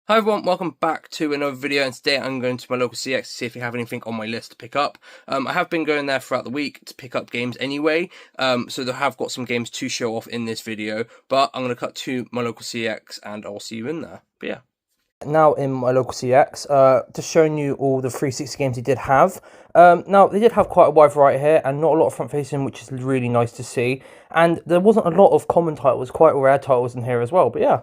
Hi everyone, welcome back to another video, and today I'm going to my local CX to see if we have anything on my list to pick up. I have been going there throughout the week to pick up games anyway, so they have got some games to show off in this video, but I'm going to cut to my local CX and I'll see you in there. But yeah. Now in my local CX, just showing you all the 360 games they did have. Now they did have quite a wide variety here and not a lot of front facing, which is really nice to see, and there wasn't a lot of common titles, quite rare titles in here as well, but yeah.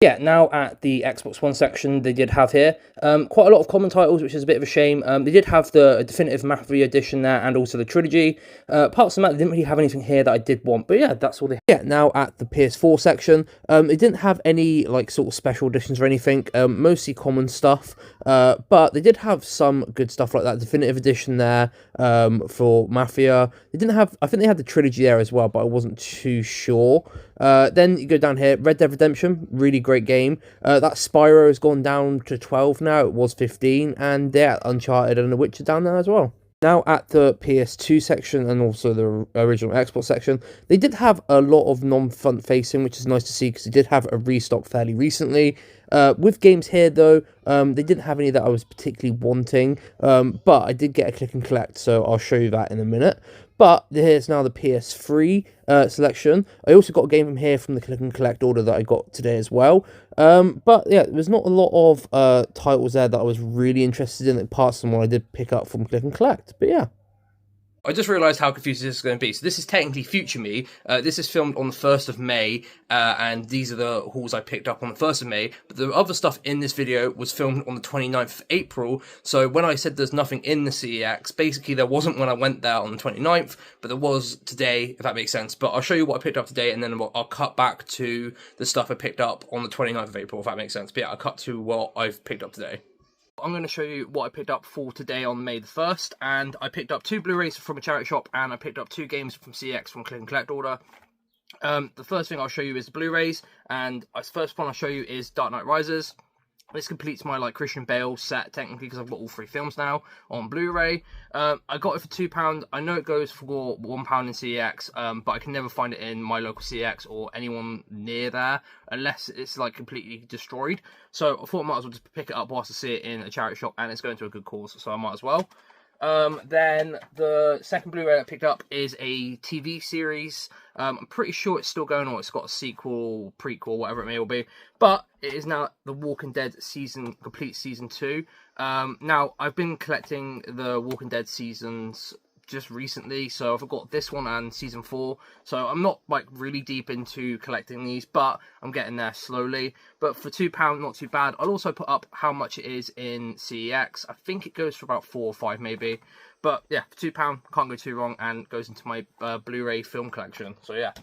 Yeah, now at the Xbox One section, they did have here quite a lot of common titles, which is a bit of a shame. They did have the Definitive Mafia Edition there and also the Trilogy. Apart from that, they didn't really have anything here that I did want, but yeah, that's all they had. Yeah, now at the PS4 section, they didn't have any like sort of special editions or anything, mostly common stuff, but they did have some good stuff like that Definitive Edition there for Mafia. They didn't have, I think they had the Trilogy there as well, but I wasn't too sure. Then you go down here, Red Dead Redemption, really great game. That Spyro has gone down to 12 now, it was 15, and yeah, Uncharted and The Witcher down there as well. Now at the PS2 section and also the original Xbox section, they did have a lot of non-front facing, which is nice to see because they did have a restock fairly recently. With games here though, they didn't have any that I was particularly wanting, but I did get a click and collect, so I'll show you that in a minute. But here's now the PS3 selection. I also got a game from here from the click and collect order that I got today as well. But yeah, there's not a lot of titles there that I was really interested in, apart from what I did pick up from click and collect. But yeah. I just realised how confusing this is going to be. So this is technically future me. This is filmed on the 1st of May, and these are the hauls I picked up on the 1st of May. But the other stuff in this video was filmed on the 29th of April. So when I said there's nothing in the CEX, basically there wasn't when I went there on the 29th, but there was today, if that makes sense. But I'll show you what I picked up today, and then I'll cut back to the stuff I picked up on the 29th of April, if that makes sense. But yeah, I'll cut to what I've picked up today. I'm going to show you what I picked up for today on May the 1st, and I picked up 2 Blu-rays from a charity shop, and I picked up 2 games from CX from click and collect order. The first thing I'll show you is the Blu-rays, and the first one I'll show you is Dark Knight Rises. This completes my like Christian Bale set technically because I've got all 3 films now on Blu-ray. I got it for £2. I know it goes for £1 in CEX, but I can never find it in my local CEX or anyone near there unless it's like completely destroyed. So I thought I might as well just pick it up whilst I see it in a charity shop, and it's going to a good cause, so I might as well. Then the second Blu-ray I picked up is a TV series. I'm pretty sure it's still going on. It's got a sequel, prequel, whatever it may all be. But it is now The Walking Dead complete season 2. Now, I've been collecting the Walking Dead seasons just recently, so I've got this one and season 4, so I'm not like really deep into collecting these, but I'm getting there slowly. But for £2, not too bad. I'll also put up how much it is in CEX. I think it goes for about 4 or 5 maybe, but yeah, for £2 can't go too wrong, and goes into my Blu-ray film collection. So yeah.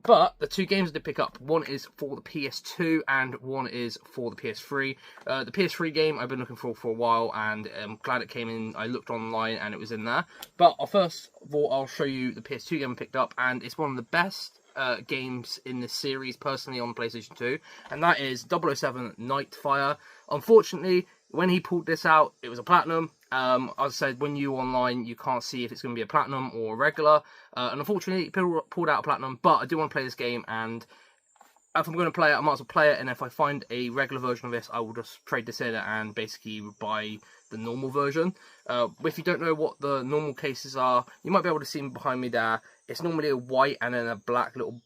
But the 2 games I did pick up, one is for the PS2 and one is for the PS3. The PS3 game I've been looking for a while, and I'm glad it came in. I looked online and it was in there. But first of all, I'll show you the PS2 game I picked up, and it's one of the best games in the series personally on PlayStation 2, and that is 007 Nightfire. Unfortunately, when he pulled this out, it was a platinum. As I said, when you online, you can't see if it's going to be a platinum or a regular. And unfortunately, people pulled out a platinum, but I do want to play this game, and if I'm going to play it, I might as well play it, and if I find a regular version of this, I will just trade this in and basically buy the normal version. If you don't know what the normal cases are, you might be able to see them behind me there. It's normally a white and then a black little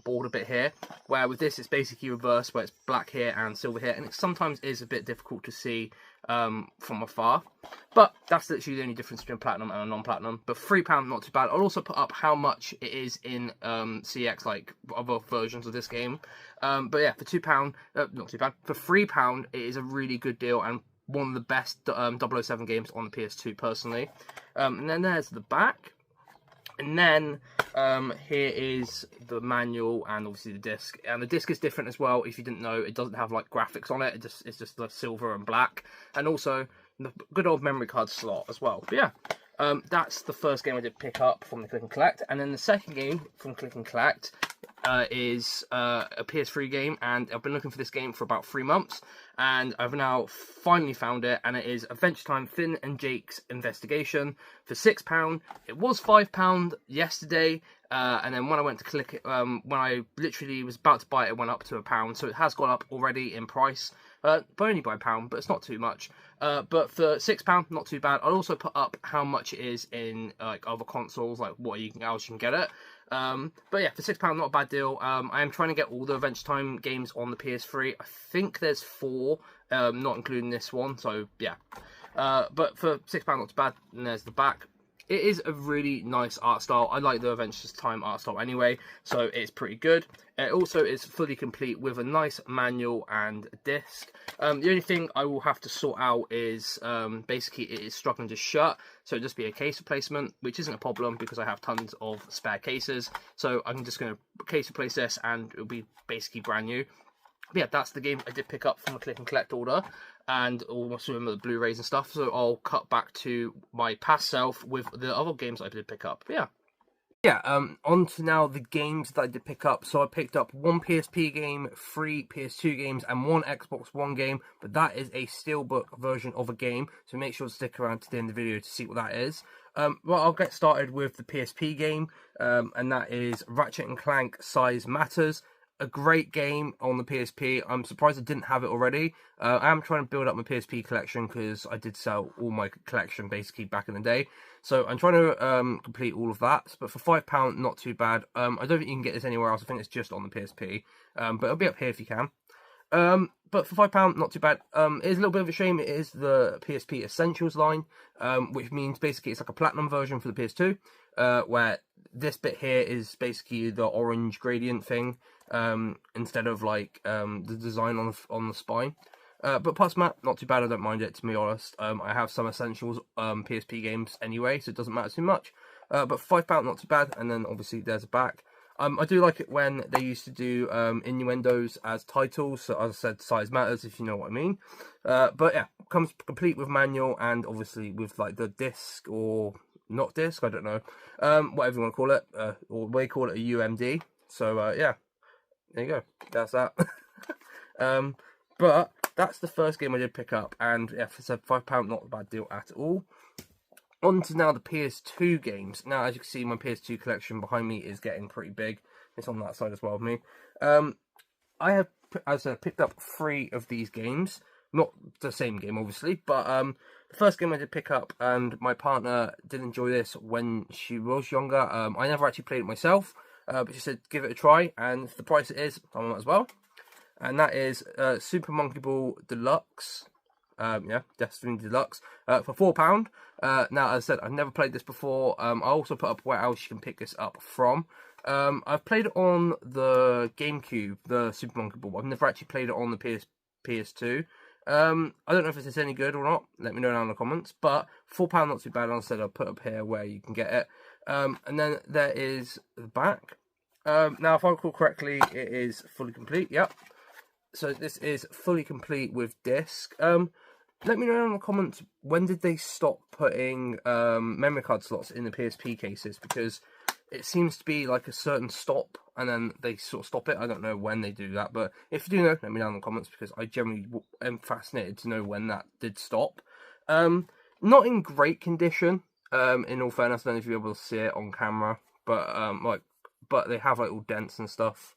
border bit here, where with this it's basically reversed, where it's black here and silver here, and it sometimes is a bit difficult to see from afar, but that's literally the only difference between platinum and a non-platinum. But £3, not too bad. I'll also put up how much it is in CX, like other versions of this game. But yeah, for £2, not too bad. For £3, it is a really good deal, and one of the best 007 games on the PS2 personally. And then there's the back. And then here is the manual and obviously the disc. And the disc is different as well. If you didn't know, it doesn't have like graphics on it. It's just the silver and black. And also the good old memory card slot as well. But yeah, that's the first game I did pick up from the Click and Collect. And then the second game from Click and Collect is a PS3 game, and I've been looking for this game for about 3 months, and I've now finally found it, and it is Adventure Time Finn and Jake's Investigation for £6. It was £5 yesterday, and then when I went to click it, when I literally was about to buy it, it went up to £1, so it has gone up already in price, but only by £1, but it's not too much. But for £6, not too bad. I'll also put up how much it is in like other consoles, like what else you can get it. But yeah, for £6, not a bad deal. I am trying to get all the Adventure Time games on the PS3. I think there's 4, not including this one. So yeah, but for £6, not too bad. And there's the back. It is a really nice art style. I like the Adventure Time art style anyway, so it's pretty good. It also is fully complete with a nice manual and a disc. The only thing I will have to sort out is basically it is struggling to shut, so it'll just be a case replacement, which isn't a problem because I have tons of spare cases. So I'm just going to case replace this and it'll be basically brand new. But yeah, that's the game I did pick up from a click and collect order, and almost some of the Blu-rays and stuff. So I'll cut back to my past self with the other games I did pick up. But yeah. On to now the games that I did pick up. So I picked up 1 PSP game, 3 PS2 games, and 1 Xbox One game. But that is a steelbook version of a game, so make sure to stick around to the end of the video to see what that is. Well, I'll get started with the PSP game, and that is Ratchet and Clank Size Matters. A great game on the PSP. I'm surprised I didn't have it already. I am trying to build up my PSP collection because I did sell all my collection basically back in the day. So I'm trying to complete all of that. But for £5, not too bad. I don't think you can get this anywhere else. I think it's just on the PSP. But it'll be up here if you can. But for £5, not too bad. It is a little bit of a shame. It is the PSP Essentials line, which means basically it's like a platinum version for the PS2, where this bit here is basically the orange gradient thing, instead of like the design on the spine. But apart from that, not too bad. I don't mind it, to be honest. I have some Essentials PSP games anyway, so it doesn't matter too much. But for £5, not too bad. And then obviously there's a back. I do like it when they used to do innuendos as titles, so as I said, size matters, if you know what I mean. But yeah, comes complete with manual and obviously with like the disc or not disc, I don't know, whatever you want to call it, or they call it a UMD. So yeah, there you go, that's that. But that's the first game I did pick up, and yeah, for £5, not a bad deal at all. On to now the PS2 games. Now, as you can see, my PS2 collection behind me is getting pretty big. It's on that side as well of me. I have, as I said, picked up 3 of these games. Not the same game, obviously, but the first game I did pick up, and my partner did enjoy this when she was younger. I never actually played it myself, but she said give it a try, and for the price it is, I want that as well. And that is Super Monkey Ball Deluxe. Yeah, Destiny Deluxe, for £4. Now, as I said, I've never played this before. I also put up where else you can pick this up from. I've played it on the GameCube, the Super Monkey Ball. I've never actually played it on the PS2. I don't know if it's any good or not. Let me know down in the comments. But £4, not too bad. As I said, I'll put up here where you can get it. And then there is the back. Now, if I recall correctly, it is fully complete. Yep. So this is fully complete with disc. Let me know in the comments, when did they stop putting memory card slots in the PSP cases? Because it seems to be like a certain stop, and then they sort of stop it. I don't know when they do that, but if you do know, let me know in the comments, because I generally am fascinated to know when that did stop. Not in great condition, in all fairness. I don't know if you're able to see it on camera, but but they have like all dents and stuff,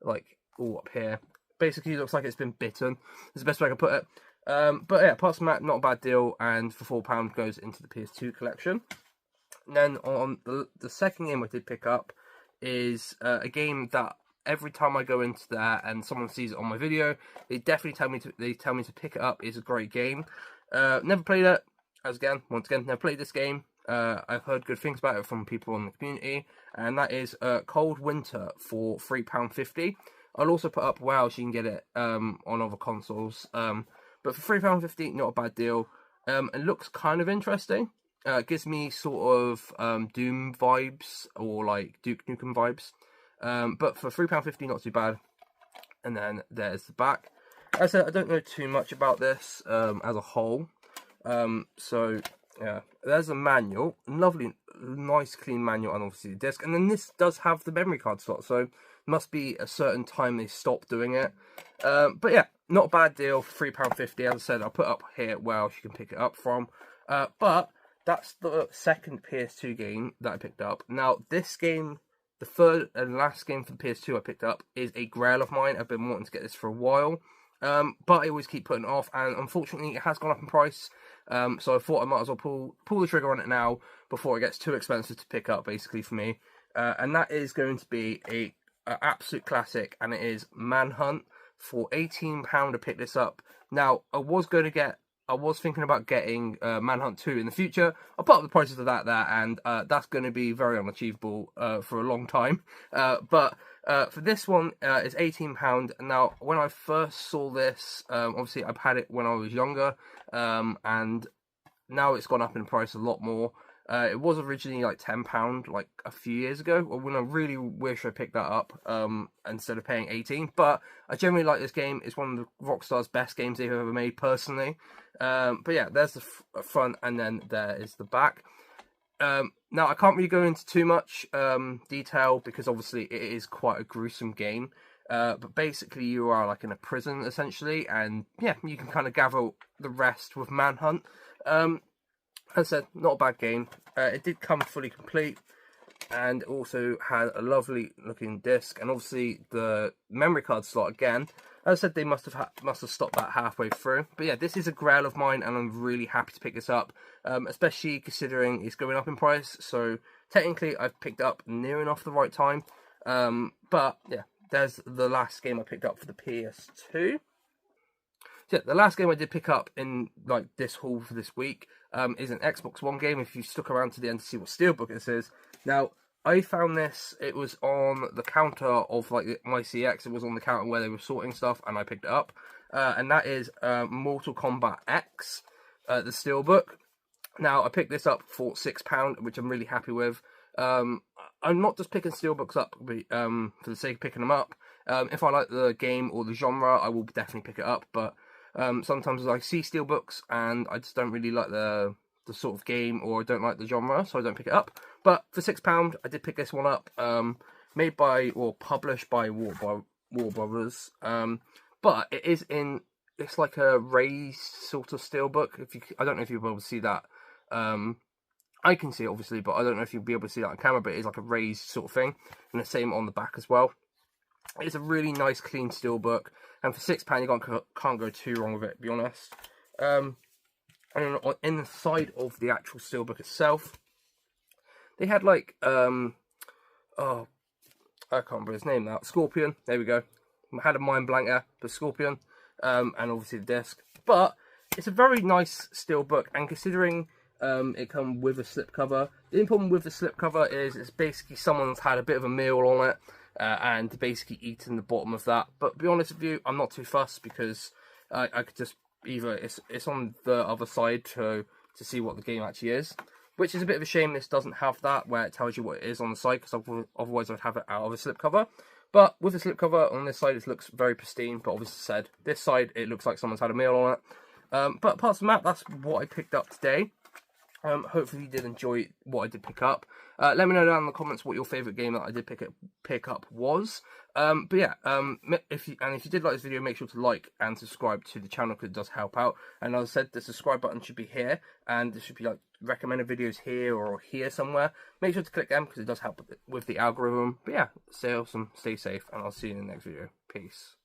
like all up here. Basically, it looks like it's been bitten. That's the best way I can put it. But yeah, apart from that, not a bad deal, and for £4 goes into the PS2 collection. And then on the second game I did pick up is a game that every time I go into there and someone sees it on my video, they definitely tell me to pick it up. It's a great game. Never played it. Once again, never played this game. I've heard good things about it from people in the community, and that is Cold Winter for £3.50. I'll also put up where else you can get it on other consoles. But for £3.50, not a bad deal. It looks kind of interesting. It gives me sort of Doom vibes, or like Duke Nukem vibes. But for £3.50, not too bad. And then there's the back. As I said, I don't know too much about this as a whole. So yeah, there's a manual, lovely, nice, clean manual, and obviously the disc. And then this does have the memory card slot. So Must be a certain time they stopped doing it. But yeah, not a bad deal for £3.50. As I said, I'll put up here where else you can pick it up from. But that's the second PS2 game that I picked up. Now, this game, the third and last game for the PS2 I picked up, is a Grail of mine. I've been wanting to get this for a while. But I always keep putting it off, and unfortunately it has gone up in price. So I thought I might as well pull the trigger on it now before it gets too expensive to pick up, basically, for me. And that is going to be a absolute classic, and it is Manhunt. For £18 to pick this up. Now, I was thinking about getting Manhunt 2 in the future. I'll put up the prices of that there, and that's going to be very unachievable for a long time. But for this one, it's £18. Now, when I first saw this, obviously I've had it when I was younger, and now it's gone up in price a lot more. It was originally like £10 like a few years ago, when I really wish I picked that up instead of paying £18. But I generally like this game. It's one of the Rockstar's best games they've ever made, personally. But yeah, there's the front, and then there is the back. Now, I can't really go into too much detail because obviously it is quite a gruesome game. But basically you are like in a prison, essentially, and yeah, you can kind of gather the rest with Manhunt. As I said, not a bad game. It did come fully complete, and also had a lovely looking disc, and obviously the memory card slot again. As I said, they must have stopped that halfway through. But yeah, this is a Grail of mine, and I'm really happy to pick this up, especially considering it's going up in price. So technically, I've picked up near enough the right time. But yeah, there's the last game I picked up for the PS2. So yeah, the last game I did pick up in like this haul for this week is an Xbox One game. If you stuck around to the end to see what Steelbook this is. Now, I found this, it was on the counter of like my CX, it was on the counter where they were sorting stuff, and I picked it up. And that is Mortal Kombat X, the Steelbook. Now, I picked this up for £6, which I'm really happy with. I'm not just picking Steelbooks up for the sake of picking them up. If I like the game or the genre, I will definitely pick it up, but sometimes I see Steelbooks and I just don't really like the sort of game, or I don't like the genre, so I don't pick it up. But for £6, I did pick this one up, made by, or published by War Brothers, but it is in, it's like a raised sort of Steelbook. I don't know if you'll be able to see that. I can see it, obviously, but I don't know if you'll be able to see that on camera, but it is like a raised sort of thing, and the same on the back as well. It's a really nice, clean Steelbook, and for £6, you can't go too wrong with it, to be honest. And in the side of the actual Steelbook itself, they had like, oh, I can't remember his name now, Scorpion, there we go. I had a mind blank there, but Scorpion, and obviously the disc. But it's a very nice Steelbook, and considering it comes with a slipcover, the only problem with the slipcover is it's basically someone's had a bit of a meal on it, and basically eaten the bottom of that. But to be honest with you, I'm not too fussed, because I could just either, it's on the other side to see what the game actually is, which is a bit of a shame this doesn't have that, where it tells you what it is on the side, because otherwise I'd have it out of a slipcover. But with the slipcover on this side, it looks very pristine, but obviously said, this side, it looks like someone's had a meal on it. But apart from that, that's what I picked up today. Hopefully you did enjoy what I did pick up. Let me know down in the comments what your favourite game that I did pick up was. But yeah, if you did like this video, make sure to like and subscribe to the channel, because it does help out. And as I said, the subscribe button should be here, and there should be like recommended videos here or here somewhere. Make sure to click them, because it does help with the algorithm. But yeah, stay awesome, stay safe, and I'll see you in the next video. Peace.